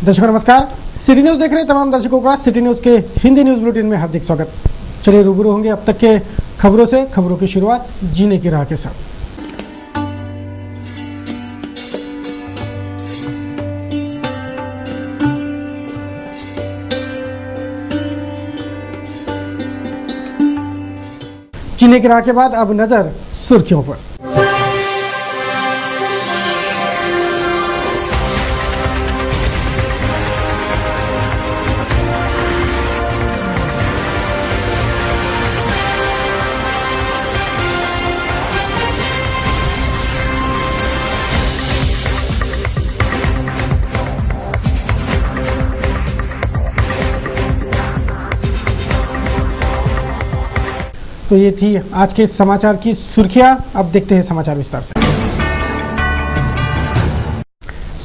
दर्शकों नमस्कार, city news देख रहे तमाम दर्शकों का सिटी न्यूज के हिंदी न्यूज बुलेटिन में हार्दिक स्वागत। चलिए रूबरू होंगे अब तक के खबरों से। खबरों की शुरुआत जीने की राह के साथ। जीने की राह के बाद अब नजर सुर्खियों पर। तो ये थी आज के समाचार की सुर्खियां। अब देखते हैं समाचार विस्तार से।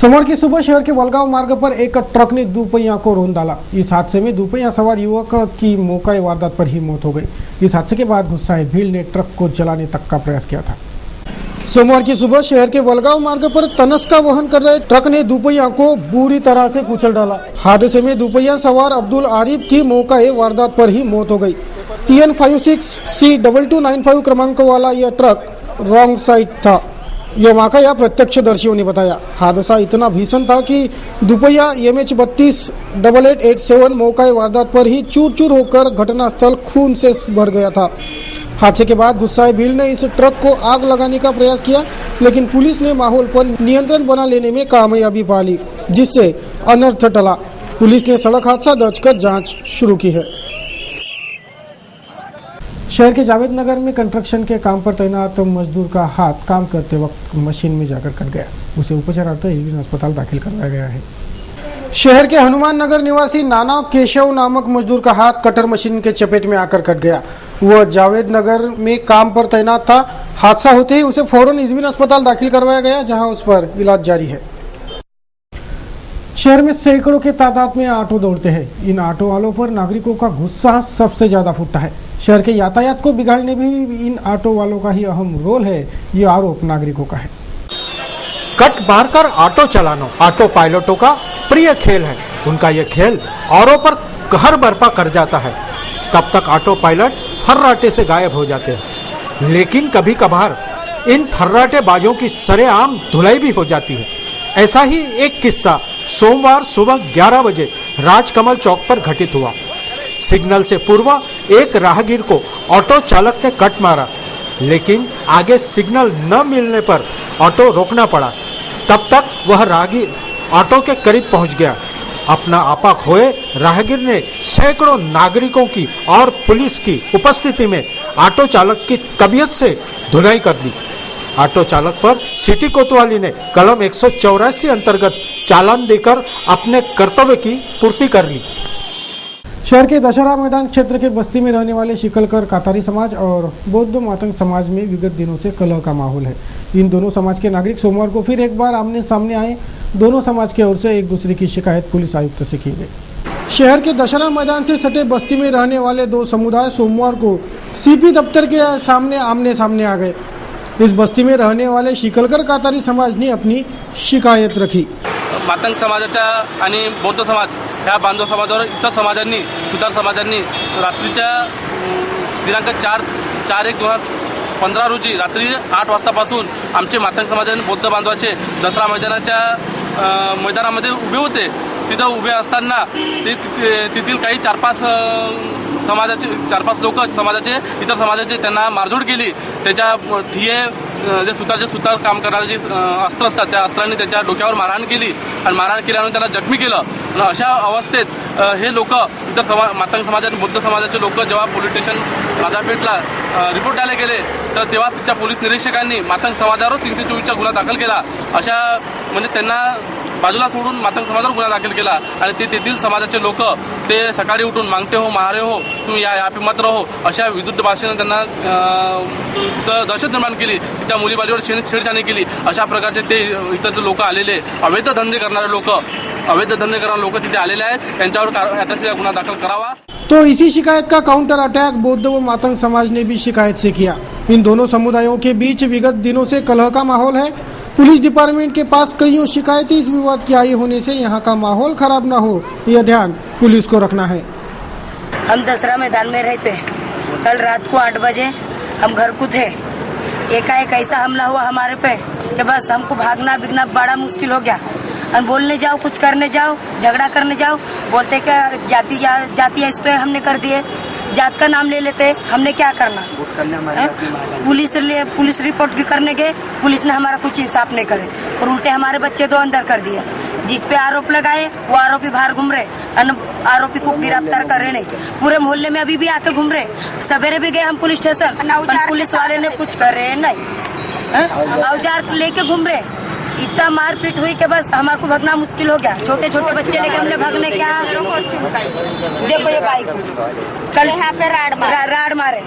सोमवार की सुबह शहर के वलगांव मार्ग पर एक ट्रक ने दोपहिया को रौंद डाला। इस हादसे में दोपहिया सवार युवक की मौके वारदात पर ही मौत हो गई। इस हादसे के बाद गुस्साए भीड़ ने ट्रक को जलाने तक का प्रयास किया था। सोमवार की सुबह शहर के वलगांव मार्ग पर तनस का वहन कर रहे ट्रक ने दोपहिया को बुरी तरह से कुचल डाला। हादसे में दोपहिया सवार अब्दुल आरिफ की मौके वारदात पर ही मौत हो गई। TN56C2295 क्रमांक वाला यह ट्रक रॉन्ग साइड था। यह वाकया प्रत्यक्षदर्शियों ने बताया। हादसा इतना भीषण था कि दोपहिया MH328887 मौके वारदात पर ही चूर चूर होकर घटनास्थल खून से भर गया था। हादसे के बाद गुस्साए भीड़ ने इस ट्रक को आग लगाने का प्रयास किया, लेकिन पुलिस ने माहौल पर नियंत्रण बना लेने में कामयाबी पा ली, जिससे अनर्थ टला। पुलिस ने सड़क हादसा दर्ज कर जांच शुरू की है। शहर के जावेद नगर में कंस्ट्रक्शन के काम पर तैनात मजदूर का हाथ काम करते वक्त मशीन में जाकर कट गया। उसे उपचारार्थ एलवीन अस्पताल दाखिल करवाया गया है। शहर के हनुमान नगर निवासी नाना केशव नामक मजदूर का हाथ कटर मशीन के चपेट में आकर कट गया। वह जावेद नगर में काम पर तैनात था। हादसा होते ही उसे फौरन एलवीन अस्पताल दाखिल करवाया गया, जहां उस पर इलाज जारी है। शहर में सैकड़ों के तादाद में ऑटो दौड़ते हैं। इन ऑटो वालों पर नागरिकों का गुस्सा सबसे ज्यादा फूटता है। शहर के यातायात को बिगाड़ने में भी इन ऑटो वालों का ही अहम रोल है, ये आरोप नागरिकों का है। कट मारकर ऑटो चलाना ऑटो पायलटों का प्रिय खेल है। उनका यह खेल औरों पर कहर बरपा कर जाता है। तब तक ऑटो पायलट फर्राटे से गायब हो जाते हैं, लेकिन कभी कभार इन फर्राटे बाजों की सरेआम धुलाई भी हो जाती है। ऐसा ही एक किस्सा सोमवार सुबह 11 बजे राजकमल चौक पर घटित हुआ। सिग्नल से पूर्व एक राहगीर को ऑटो चालक ने कट मारा, लेकिन आगे सिग्नल न मिलने पर ऑटो रोकना पड़ा। तब तक वह राहगीर ऑटो के करीब पहुंच गया। अपना आपा खोए राहगीर ने सैकड़ों नागरिकों की और पुलिस की उपस्थिति में ऑटो चालक की तबीयत से धुलाई कर दी। ऑटो चालक पर सिटी कोतवाली ने कलम 184 अंतर्गत चालान देकर अपने कर्तव्य की पूर्ति कर ली। शहर के दशहरा मैदान क्षेत्र के बस्ती में रहने वाले शिकलकर कातारी समाज और बौद्ध मातंग समाज में विगत दिनों से कलह का माहौल है। इन दोनों समाज के नागरिक सोमवार को फिर एक बार आमने सामने आए। दोनों समाज की ओर से एक दूसरे की शिकायत पुलिस आयुक्त से की गई। शहर के दशहरा मैदान से सटे बस्ती में रहने वाले दो समुदाय सोमवार को सीपी दफ्तर के सामने आमने सामने आ गए। इस बस्ती में रहने वाले शिकलकर कातारी समाज ने अपनी शिकायत रखी। मातंग समाजाच्या आणि बौद्ध समाज ह्या बांधव समाजावर इतर समाजांनी सुतार समाजांनी रात्रीच्या दिनांक 4/1/2015 रोजी रात्री 8 वाजतापासून आमचे मातंग समाजाने बौद्ध बांधवाचे दसरा मैदानाच्या मैदानामध्ये उभे होते। तिथं उभे असताना तिथील काही 4-5 लोक समाजाचे इतर समाजाचे त्यांना मारझोड केली। त्याच्या ठिये जे सुतार काम करणारे जे अस्त्र असतात त्या अस्त्रांनी त्याच्या डोक्यावर मारहाण केली आणि मारहाण केल्यानंतर त्याला जखमी केलं। अशा अवस्थेत हे लोक इतर मातंग समाजाचे बौद्ध समाजाचे लोक जेव्हा पोलीस स्टेशन राजापेठला रिपोर्ट द्यायला गेले तर तेव्हा तिच्या पोलीस निरीक्षकांनी मातंग समाजावर 324चा गुन्हा दाखल केला। अशा म्हणजे त्यांना बाजूला सोडून मातंग समाजावर गुन्हा दाखल केला आणि तेथील समाजाचे लोक ते सकाळी उठून मागते हो मारे हो तुम्ही या पे मत रहो अशा विरुद्ध भाषेने त्यांना दहशत निर्माण केली। तिच्या मुलीबालीवर छेडछाणी केली। अशा प्रकारचे ते इतर लोक आलेले अवैध धंदे करणारे लोक तिथे आलेले आहेत। त्यांच्यावर अटकचा गुन्हा दाखल करावा। तो इसी शिकायत का काउंटर अटैक बौद्ध व मातंग समाज ने भी शिकायत से किया। इन दोनों समुदायों के बीच विगत दिनों से कलह का माहौल है। पुलिस डिपार्टमेंट के पास कईयों शिकायतें इस विवाद की आई होने से यहाँ का माहौल खराब न हो, यह ध्यान पुलिस को रखना है। हम दसरा मैदान में रहते हैं। कल रात को 8 बजे हम घर को थे, एकाएक ऐसा हमला हुआ हमारे पे कि बस हमको भागना बिगना बड़ा मुश्किल हो गया। हम बोलने जाओ, कुछ करने जाओ, झगड़ा करने जाओ, बोलते कि जाति इस पे हमने कर दिए, जात का नाम ले लेते, हमने क्या करना। पुलिस रिपोर्ट भी करने गए, पुलिस ने हमारा कुछ इंसाफ नहीं करे और उल्टे हमारे बच्चे 2 अंदर कर दिए। जिस पे आरोप लगाए वो आरोपी बाहर घूम रहे, आरोपी को गिरफ्तार कर रहे नहीं, पूरे मोहल्ले में अभी भी आके घूम रहे। सवेरे भी गए हम पुलिस स्टेशन, पर पुलिस वाले ने कुछ कर रहे नहीं, औजार लेके घूम रहे। इतना मारपीट हुई कि बस हमारे को भागना मुश्किल हो गया। छोटे छोटे बच्चे लेके हमने भागने क्या, देखो ये बाइक कल यहाँ पे राड मारे।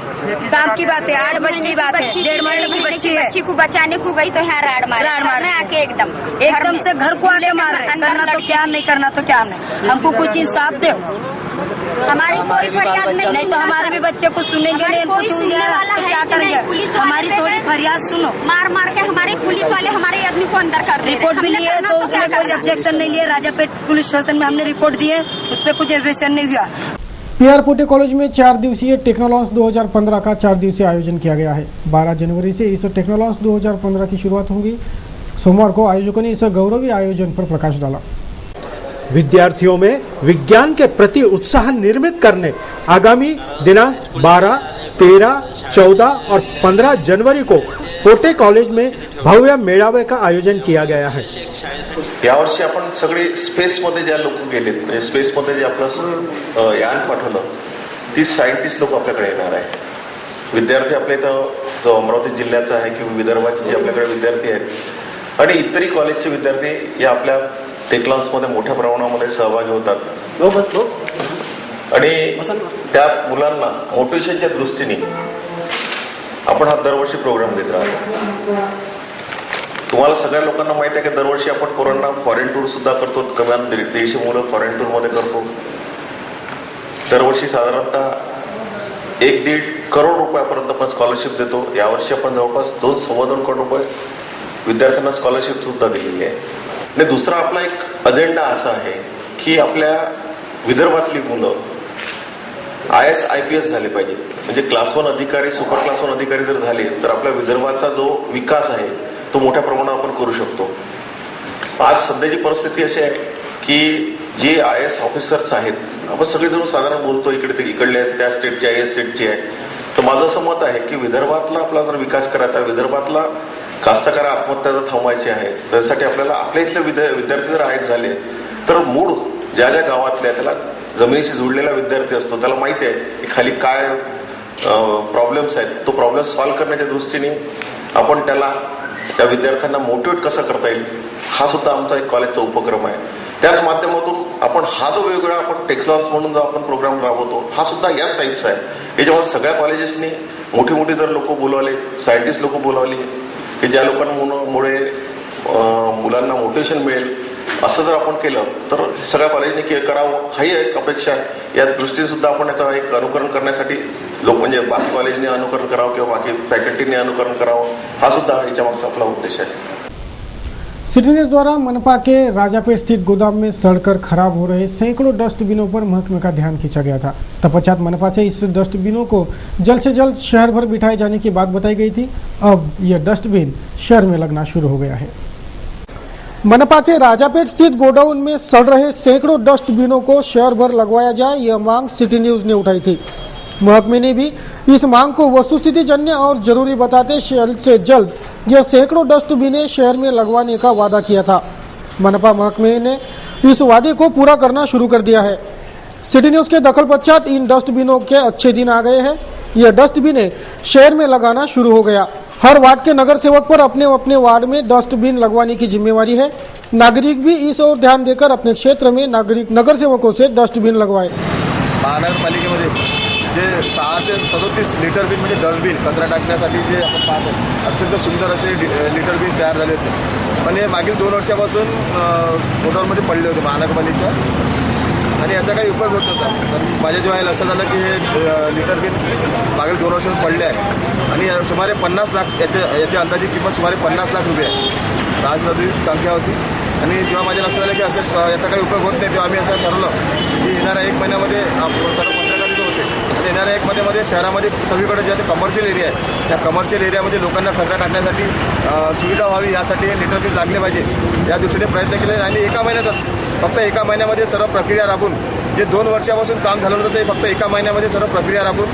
शाम की बात है, 8 बजे की बात है, 1.5 महीने की बच्ची है, बच्ची को बचाने को गई तो यहाँ राड मारे आके एकदम से घर को आके मार रहे। करना तो क्या, नहीं करना तो क्या नहीं, हमको कुछ इंसाफ दो। हमारी कोई फरियाद नहीं तो हमारे भी बच्चे कुछ सुनेंगे नहीं, कुछ तो क्या करेंगे। हमारी थोड़ी फरियाद सुनो। मार के हमारे पुलिस वाले हमारे आदमी को अंदर कर रहे। रिपोर्ट भी लिए तो कोई ऑब्जेक्शन नहीं लिए। राजापेट पुलिस स्टेशन में हमने रिपोर्ट दिए, उस पर कुछ ऑब्जेक्शन नहीं हुआ। पीआर पोटे कॉलेज में 4 दिवसीय टेक्नोलॉन्च 2015 का 4 दिवसीय आयोजन किया गया है। 12 जनवरी से इस टेक्नोलॉन्च 2015 की शुरुआत होगी। सोमवार को आयोजकों ने इस गौरवी आयोजन पर प्रकाश डाला। विद्यार्थियों में विज्ञान के प्रति उत्साह निर्मित करने आगामी दिनांक 12, 13, 14 और 15 जनवरी को पोटे कॉलेज में भव्य मेळावे का आयोजन किया गया है। यावर्षी आपण सगळे स्पेसमध्ये ज्या लोक गेलेत, म्हणजे स्पेसमध्ये जे आपलं यान पाठवलं, 30 सायंटिस्ट लोक आपल्याकडे येणार आहे। विद्यार्थी आपल्या इथं जो अमरावती जिल्ह्याचा आहे किंवा विदर्भाचे जे आपल्याकडे विद्यार्थी आहेत आणि इतरही कॉलेजचे विद्यार्थी या आपल्या टेक्लॉन्समध्ये मोठ्या प्रमाणामध्ये सहभागी होतात आणि त्या मुलांना मोटिवेशनच्या दृष्टीने आपण हा दरवर्षी प्रोग्राम घेत राहतो। तुम्हाला सगळ्या लोकांना माहिती आहे की दरवर्षी आपण पोरांना फॉरेन टूर सुद्धा करतो, किमान 150 मुलं फॉरेन टूर मध्ये करतो। दरवर्षी साधारणतः 1-1.5 करोड रुपयापर्यंत आपण स्कॉलरशिप देतो। यावर्षी आपण जवळपास 2-2.25 करोड रुपये विद्यार्थ्यांना स्कॉलरशिप सुद्धा दिलेली आहे। आणि दुसरा आपला एक अजेंडा असा आहे की आपल्या विदर्भातली मुलं IAS IPS झाले पाहिजे। म्हणजे क्लास 1 अधिकारी, सुपर क्लास 1 अधिकारी जर झाले तर आपल्या विदर्भाचा जो विकास आहे तो मोठ्या प्रमाणात आपण करू शकतो। आज सध्याची परिस्थिती अशी आहे की जे IAS ऑफिसर्स आहेत, आपण सगळेजण साधारण बोलतो इकडले आहेत, त्या स्टेटचे IAS स्टेटचे आहे, तर माझं असं मत आहे की विदर्भातला आपला जर विकास करायचा, विदर्भातला कास्तकार आत्महत्या जर थांबवायची आहे, त्यासाठी आपल्याला आपल्या इथले विद्यार्थी जर IAS झाले तर मूळ ज्या ज्या गावातल्या त्याला जमिनीशी जोडलेला विद्यार्थी असतो, त्याला माहिती आहे की खाली काय प्रॉब्लेम्स आहेत, तो प्रॉब्लेम सॉल्व्ह करण्याच्या दृष्टीने आपण त्याला त्या विद्यार्थ्यांना मोटिवेट कसं करता येईल हा सुद्धा आमचा एक कॉलेजचा उपक्रम आहे। त्याच माध्यमातून आपण हा जो वेगवेगळा आपण टेक्लॉन्स म्हणून जो आपण प्रोग्राम राबवतो हा सुद्धा याच टाईपचा आहे। याच्यामुळे सगळ्या कॉलेजेसनी मोठी जर लोक बोलवले, सायंटिस्ट लोक बोलवली की ज्या लोकांमुळे मुलांना मोटिवेशन मिळेल, असं जर आपण केलं तर सगळ्या कॉलेजने करावं ही एक अपेक्षा आहे। या दृष्टीने सुद्धा आपण याचं एक अनुकरण करण्यासाठी लोक म्हणजे बाकी कॉलेजने अनुकरण करावं किंवा बाकी फॅकल्टीने अनुकरण करावं हा सुद्धा याच्या मागचा आपला उद्देश आहे। सिटी न्यूज द्वारा मनपा के राजापेट स्थित गोदाम में सड़कर खराब हो रहे सैकड़ों डस्टबिनों पर महकमे का ध्यान खींचा गया था। तत्पश्चात मनपा से इस डस्टबिनों को जल्द से जल्द शहर भर बिठाए जाने की बात बताई गई थी। अब यह डस्टबिन शहर में लगना शुरू हो गया है। मनपा के राजापेट स्थित गोडाउन में सड़ रहे सैकड़ों डस्टबिनों को शहर भर लगवाया जाए, यह मांग सिटी न्यूज ने उठाई थी। महकमे ने भी इस मांग को वस्तुस्थिति जन्य और जरूरी बताते जल्द से जल्द यह सैकड़ों डस्टबिनें शहर में लगवाने का वादा किया था। मनपा महकमे ने इस वादे को पूरा करना शुरू कर दिया है। सिटी न्यूज के दखल पश्चात इन डस्टबिनों के अच्छे दिन आ गए हैं। यह डस्टबिनें शहर में लगाना शुरू हो गया। हर वार्ड के नगर सेवक पर अपने अपने वार्ड में डस्टबिन लगवाने की जिम्मेवारी है। नागरिक भी इस ओर ध्यान देकर अपने क्षेत्र में नगर सेवकों से डस्टबिन लगवाए। महानगरपालिकेमध्ये जे 637 लिटर बिन म्हणजे डस्टबिन कचरा टाकण्यासाठी जे आपण पाहतो अत्यंत सुंदर असे लिटर बिन तयार झाले होते, पण हे मागील 2 वर्षापासून गोडाऊनमध्ये पडले होते महानगरपालिकेच्या आणि याचा काही उपयोग होत नव्हता। तर माझ्या जेव्हा लक्षात आलं की हे लिटर बिन मागील 2 वर्षापासून पडले आहे आणि सुमारे 50 लाख याची अंदाजित किंमत सुमारे 50 लाख रुपये आहे। 637 संख्या होती आणि जेव्हा माझ्या लक्षात आलं की असं याचा काही उपयोग होत नाही तेव्हा आम्ही असं ठरवलं की येणाऱ्या 1 महिन्यामध्ये सर्व पत्रकार तिथे होते आणि येणाऱ्या 1 महिन्यामध्ये शहरामध्ये सगळीकडे जे आहे कमर्शियल एरिया आहे त्या कमर्शियल एरियामध्ये लोकांना कचरा टाकण्यासाठी सुविधा व्हावी यासाठी लिटर पीस लागले पाहिजे या दृष्टीने प्रयत्न केले आणि एका महिन्यातच फक्त एका महिन्यामध्ये सर्व प्रक्रिया राबून जे 2 वर्षापासून काम झालं होतं ते फक्त एका महिन्यामध्ये सर्व प्रक्रिया राबून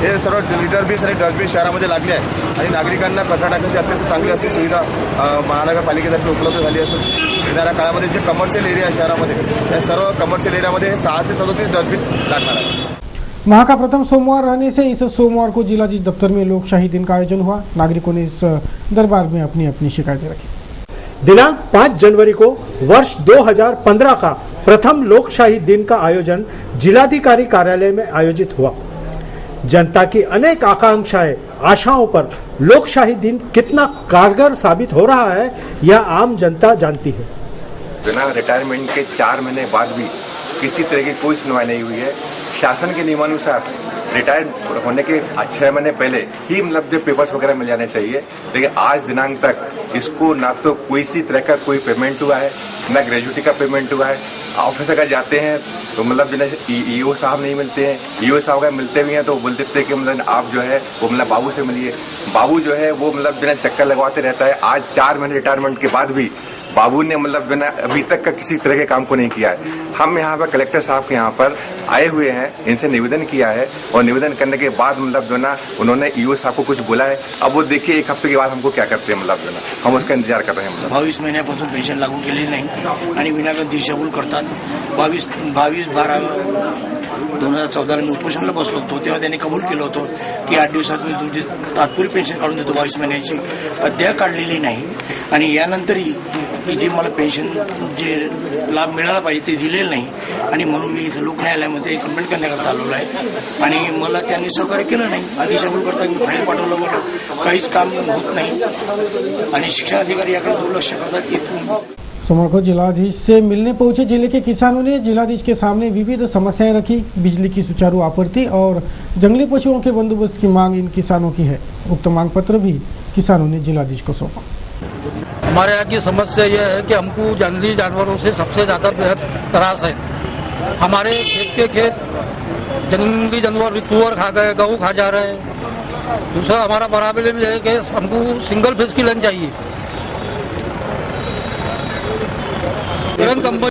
हे सर्व लिटर बीस आणि डस्टबिन शहरामध्ये लागले आहे आणि नागरिकांना कचरा टाकण्याची अत्यंत चांगली अशी सुविधा महानगरपालिकेतर्फे उपलब्ध झाली असून येणाऱ्या काळामध्ये जे कमर्शियल एरिया आहे शहरामध्ये त्या सर्व कमर्शियल एरियामध्ये 637 डस्टबिन लागणार आहे। माह का प्रथम सोमवार रहने से इस सोमवार को जिलाधीश दफ्तर में लोकशाही दिन का आयोजन हुआ। नागरिकों ने इस दरबार में अपनी अपनी शिकायतें रखी। दिनांक 5 जनवरी को वर्ष 2015 का प्रथम लोकशाही दिन का आयोजन जिलाधिकारी कार्यालय में आयोजित हुआ। जनता की अनेक आकांक्षाएं आशाओं पर लोकशाही दिन कितना कारगर साबित हो रहा है यह आम जनता जानती है। बिना रिटायरमेंट के 4 महीने बाद भी किसी तरह की कोई सुनवाई नहीं हुई है। शासन के नियमानुसार रिटायर होने के 6 महीने पहले ही मतलब जो पेपर्स वगैरह मिल जाने चाहिए, लेकिन आज दिनांक तक इसको ना तो कोई सी तरह का कोई पेमेंट हुआ है, ना ग्रेजुएटी का पेमेंट हुआ है। ऑफिस अगर जाते हैं तो मतलब ईओ साहब नहीं मिलते हैं, ईओ साहब अगर मिलते भी हैं तो बोल देते हैं कि मतलब आप जो है वो मतलब बाबू से मिलिए। बाबू जो है वो मतलब बिना चक्कर लगवाते रहता है। आज 4 महीने रिटायरमेंट के बाद भी बाबू ने मतलब बिना अभी तक का किसी तरह के काम को नहीं किया है। हम यहाँ पर कलेक्टर साहब के यहाँ पर आए हुए हैं, इनसे निवेदन किया है और निवेदन करने के बाद मतलब जो ना उन्होंने ईओ साहब को कुछ बोला है। अब वो देखिए 1 हफ्ते के बाद हमको क्या करते हैं, मतलब जो ना हम उसका इंतजार कर रहे हैं। 22 महिन्यापासून पेन्शन लागू केलेली नाही आणि विनाकारण दिशाभूल करतात। 22/12/2014 मी उपोषणाला बसलो होतो तेव्हा त्यांनी कबूल केलं होतं की 8 दिवसात मी तुमची तात्पुरी पेन्शन काढून देतो 22 महिन्याची, अद्याप काढलेली नाही आणि यानंतरही की जे मला पेन्शन जे लाभ मिळाला पाहिजे ते दिलेलं नाही आणि म्हणून मी इथं लोक न्यायालयामध्ये कंप्लेंट करण्याकरता आलेलो आहे आणि मला त्यांनी सहकार्य केलं नाही। दिशाभूल करता मी फाईल पाठवलं, मला काहीच काम होत नाही आणि शिक्षण अधिकारी याकडे दुर्लक्ष करतात। इथून सोमवार को जिलाधीश से मिलने पहुंचे जिले के किसानों ने जिलाधीश के सामने विविध समस्याएं रखी। बिजली की सुचारू आपूर्ति और जंगली पशुओं के बंदोबस्त की मांग इन किसानों की है। उक्त मांग पत्र भी किसानों ने जिलाधीश को सौंपा। हमारे यहाँ की समस्या यह है कि हमको जंगली जानवरों से सबसे ज्यादा बेहद त्रास है। हमारे खेत के खेत जंगली जानवर तुअर खा गए, गऊ खा जा रहे हैं। दूसरा हमारा बराबर में है कि हमको सिंगल फेज की लाइन चाहिए। कंपनी